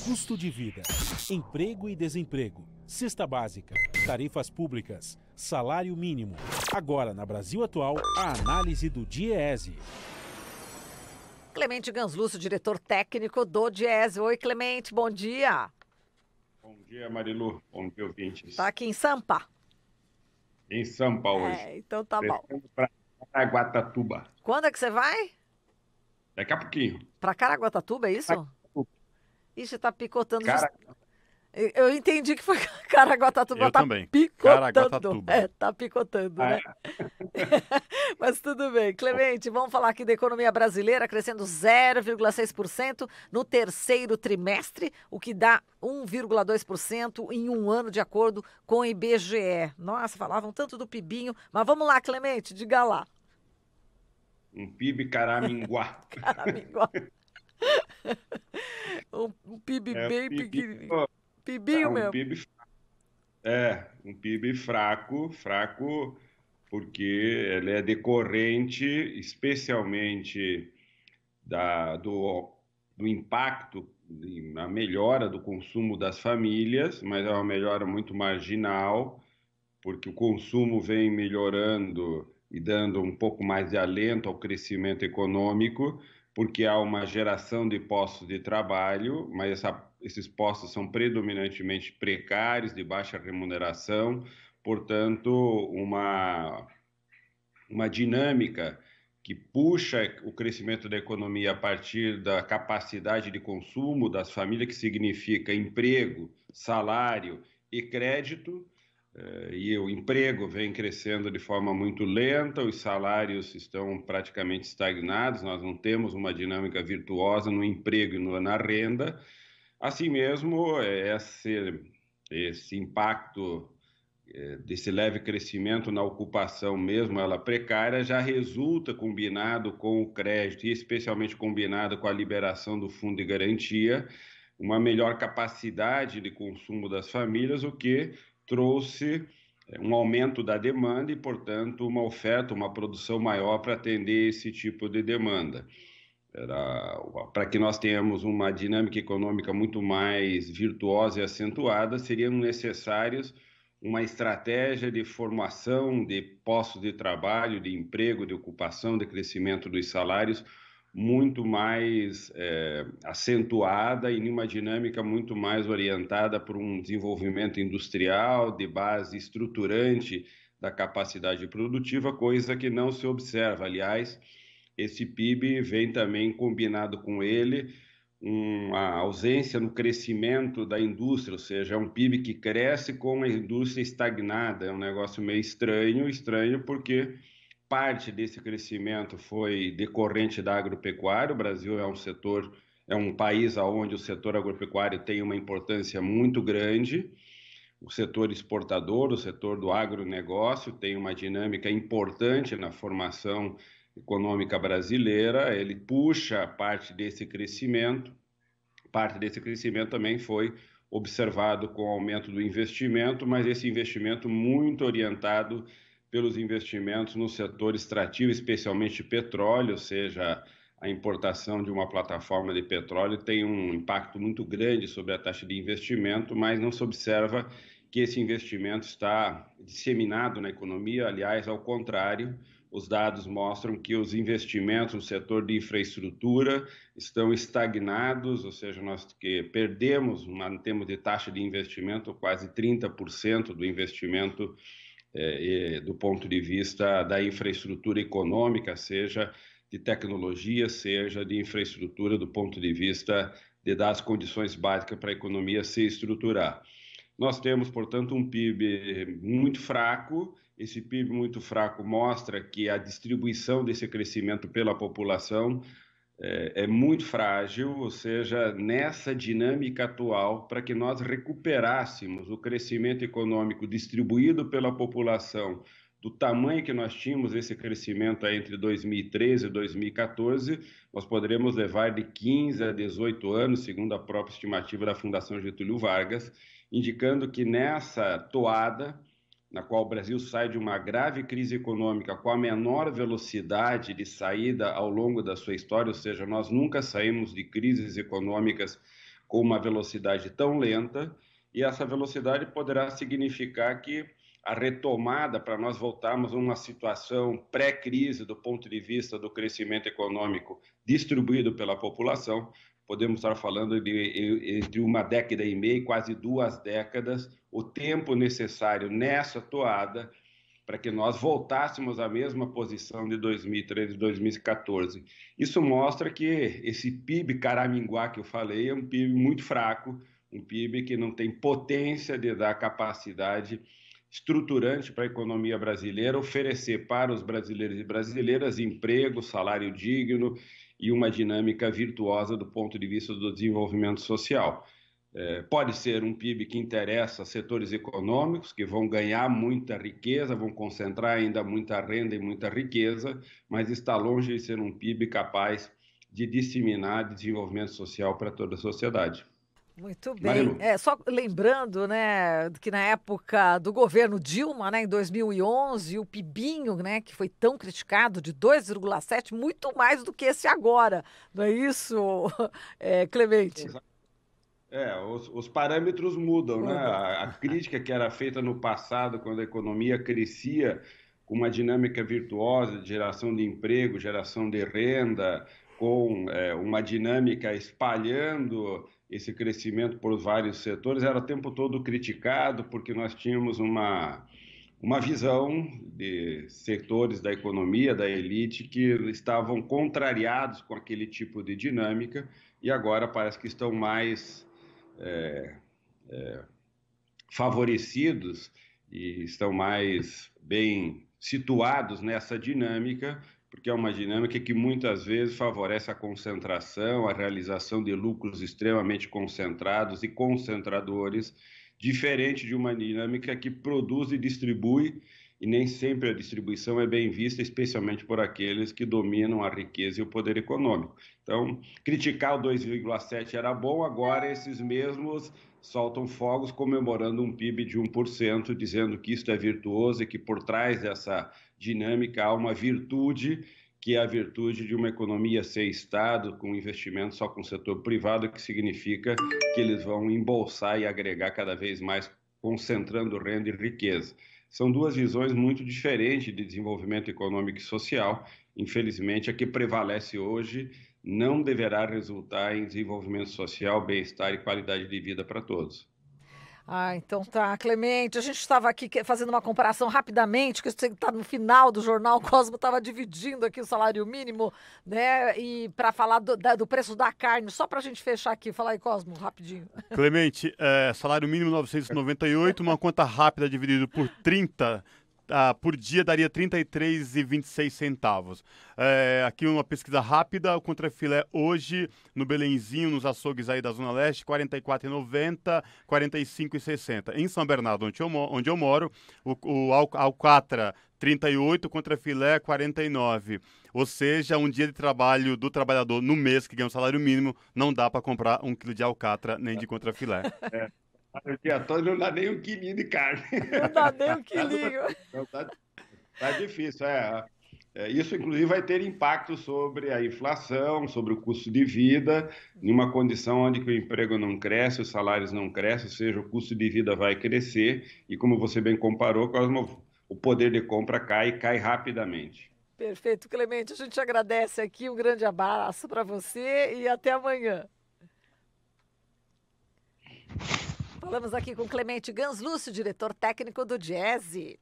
Custo de vida, emprego e desemprego, cesta básica, tarifas públicas, salário mínimo. Agora, na Brasil Atual, a análise do Diese. Clemente Ganslúcio, diretor técnico do Diese. Oi, Clemente, bom dia. Bom dia, Marilu. Bom dia, ouvintes. Tá aqui em Sampa? Em Sampa hoje. Então tá bom. Para Caraguatatuba. Quando é que você vai? Daqui a pouquinho. Pra Caraguatatuba, é isso? Ixi, tá picotando. Eu entendi que foi Caraguatatuba. Eu tá também. Picotando. Caraguatatuba. Tá picotando, né? Mas tudo bem. Clemente, vamos falar aqui da economia brasileira, crescendo 0,6% no terceiro trimestre, o que dá 1,2% em um ano, de acordo com o IBGE. Nossa, falavam tanto do PIBinho, mas vamos lá, Clemente, diga lá. Um PIB caraminguá. Caraminguá. Um PIB bem pequenininho. PIBinho mesmo. Um PIB fraco porque ele é decorrente especialmente do impacto na melhora do consumo das famílias, mas é uma melhora muito marginal, porque o consumo vem melhorando e dando um pouco mais de alento ao crescimento econômico, porque há uma geração de postos de trabalho, mas esses postos são predominantemente precários, de baixa remuneração, portanto, uma dinâmica que puxa o crescimento da economia a partir da capacidade de consumo das famílias, que significa emprego, salário e crédito, e o emprego vem crescendo de forma muito lenta, os salários estão praticamente estagnados, nós não temos uma dinâmica virtuosa no emprego e na renda. Assim mesmo, esse impacto desse leve crescimento na ocupação mesmo, ela precária, já resulta, combinado com o crédito e especialmente combinado com a liberação do fundo de garantia, uma melhor capacidade de consumo das famílias, o que trouxe um aumento da demanda e, portanto, uma oferta, uma produção maior para atender esse tipo de demanda. Para que nós tenhamos uma dinâmica econômica muito mais virtuosa e acentuada, seriam necessários uma estratégia de formação de postos de trabalho, de emprego, de ocupação, de crescimento dos salários muito mais acentuada e numa dinâmica muito mais orientada por um desenvolvimento industrial de base estruturante da capacidade produtiva, coisa que não se observa. Aliás, esse PIB vem também combinado com ele uma ausência no crescimento da indústria, ou seja, é um PIB que cresce com a indústria estagnada. É um negócio meio estranho porque parte desse crescimento foi decorrente da agropecuária. O Brasil é um país onde o setor agropecuário tem uma importância muito grande. O setor exportador, o setor do agronegócio, tem uma dinâmica importante na formação econômica brasileira. Ele puxa parte desse crescimento. Parte desse crescimento também foi observado com o aumento do investimento, mas esse investimento muito orientado pelos investimentos no setor extrativo, especialmente petróleo, ou seja, a importação de uma plataforma de petróleo tem um impacto muito grande sobre a taxa de investimento, mas não se observa que esse investimento está disseminado na economia. Aliás, ao contrário, os dados mostram que os investimentos no setor de infraestrutura estão estagnados, ou seja, nós que perdemos, em termos de taxa de investimento, quase 30% do investimento do ponto de vista da infraestrutura econômica, seja de tecnologia, seja de infraestrutura do ponto de vista de dar as condições básicas para a economia se estruturar. Nós temos, portanto, um PIB muito fraco. Esse PIB muito fraco mostra que a distribuição desse crescimento pela população é muito frágil, ou seja, nessa dinâmica atual, para que nós recuperássemos o crescimento econômico distribuído pela população do tamanho que nós tínhamos esse crescimento entre 2013 e 2014, nós poderemos levar de 15 a 18 anos, segundo a própria estimativa da Fundação Getúlio Vargas, indicando que nessa toada na qual o Brasil sai de uma grave crise econômica com a menor velocidade de saída ao longo da sua história, ou seja, nós nunca saímos de crises econômicas com uma velocidade tão lenta, e essa velocidade poderá significar que a retomada para nós voltarmos a uma situação pré-crise do ponto de vista do crescimento econômico distribuído pela população, podemos estar falando de entre 1,5 décadas e quase 2 décadas, o tempo necessário nessa toada para que nós voltássemos à mesma posição de 2013 e 2014. Isso mostra que esse PIB caraminguá que eu falei é um PIB muito fraco, um PIB que não tem potência de dar capacidade estruturante para a economia brasileira, oferecer para os brasileiros e brasileiras emprego, salário digno e uma dinâmica virtuosa do ponto de vista do desenvolvimento social. Pode ser um PIB que interessa a setores econômicos, que vão ganhar muita riqueza, vão concentrar ainda muita renda e muita riqueza, mas está longe de ser um PIB capaz de disseminar desenvolvimento social para toda a sociedade. Muito bem. Só lembrando, né, que na época do governo Dilma, né, em 2011, o PIBinho, né, que foi tão criticado, de 2,7, muito mais do que esse agora. Não é isso, Clemente? Os parâmetros mudam, né? A crítica que era feita no passado, quando a economia crescia com uma dinâmica virtuosa de geração de emprego, geração de renda, com uma dinâmica espalhando esse crescimento por vários setores, era o tempo todo criticado porque nós tínhamos uma visão de setores da economia, da elite, que estavam contrariados com aquele tipo de dinâmica e agora parece que estão mais favorecidos e estão mais bem situados nessa dinâmica, porque é uma dinâmica que muitas vezes favorece a concentração, a realização de lucros extremamente concentrados e concentradores, diferente de uma dinâmica que produz e distribui, e nem sempre a distribuição é bem vista, especialmente por aqueles que dominam a riqueza e o poder econômico. Então, criticar o 2,7 era bom, agora esses mesmos soltam fogos comemorando um PIB de 1%, dizendo que isso é virtuoso e que por trás dessa dinâmica há uma virtude, que é a virtude de uma economia sem Estado, com investimento só com o setor privado, que significa que eles vão embolsar e agregar cada vez mais, concentrando renda e riqueza. São duas visões muito diferentes de desenvolvimento econômico e social. Infelizmente, a que prevalece hoje não deverá resultar em desenvolvimento social, bem-estar e qualidade de vida para todos. Então tá, Clemente, a gente estava aqui fazendo uma comparação rapidamente, que eu sei que está no final do jornal, o Cosmo estava dividindo aqui o salário mínimo, né, e para falar do preço da carne, só para a gente fechar aqui, fala aí, Cosmo, rapidinho. Clemente, salário mínimo 998, uma conta rápida dividido por 30, por dia daria R$ 33,26. Aqui uma pesquisa rápida, o contrafilé hoje no Belenzinho, nos açougues aí da Zona Leste, R$ 44,90, R$ 45,60. Em São Bernardo, onde eu moro, o alcatra 38, contrafilé 49. Ou seja, um dia de trabalho do trabalhador no mês que ganha um salário mínimo, não dá para comprar 1 quilo de alcatra nem de contrafilé. O dia todo não dá nem 1 quilinho de carne. Não dá nem 1 quilinho. Tá difícil, Isso, inclusive, vai ter impacto sobre a inflação, sobre o custo de vida, em uma condição onde o emprego não cresce, os salários não crescem, ou seja, o custo de vida vai crescer e, como você bem comparou, o poder de compra cai rapidamente. Perfeito, Clemente. A gente agradece aqui, um grande abraço para você e até amanhã. Falamos aqui com Clemente Ganslúcio, diretor técnico do Diese.